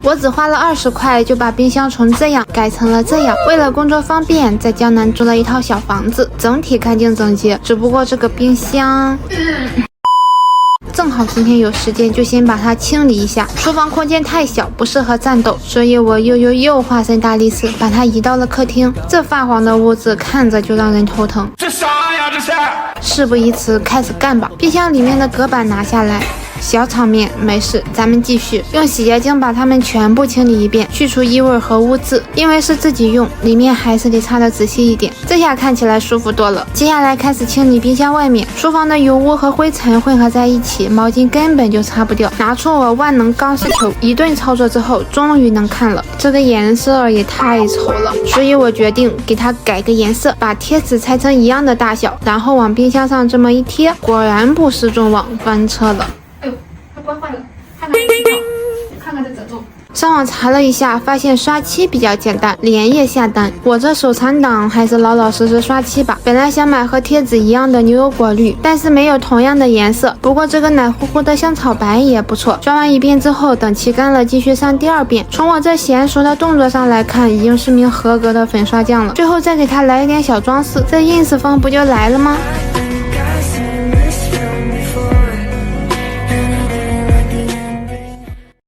我只花了20块就把冰箱从这样改成了这样。为了工作方便，在江南租了一套小房子，整体干净整洁。只不过这个冰箱正好今天有时间，就先把它清理一下。厨房空间太小，不适合战斗，所以我又化身大力士，把它移到了客厅。这发黄的屋子看着就让人头疼。这啥呀这是？事不宜迟，开始干吧。冰箱里面的隔板拿下来。小场面，没事，咱们继续用洗洁精把它们全部清理一遍，去除异味和污渍。因为是自己用，里面还是得擦得仔细一点，这下看起来舒服多了。接下来开始清理冰箱外面，厨房的油污和灰尘混合在一起，毛巾根本就擦不掉。拿出我万能钢丝球，一顿操作之后，终于能看了。这个颜色也太丑了，所以我决定给它改个颜色，把贴纸裁成一样的大小，然后往冰箱上这么一贴，果然不失众望，翻车了。关坏了，看看这褶皱。上网查了一下，发现刷漆比较简单，连夜下单。我这手残党还是老老实实刷漆吧。本来想买和贴纸一样的牛油果绿，但是没有同样的颜色。不过这个奶乎乎的香草白也不错。刷完一遍之后，等漆干了继续上第二遍。从我这娴熟的动作上来看，已经是名合格的粉刷匠了。最后再给它来一点小装饰，这ins风不就来了吗？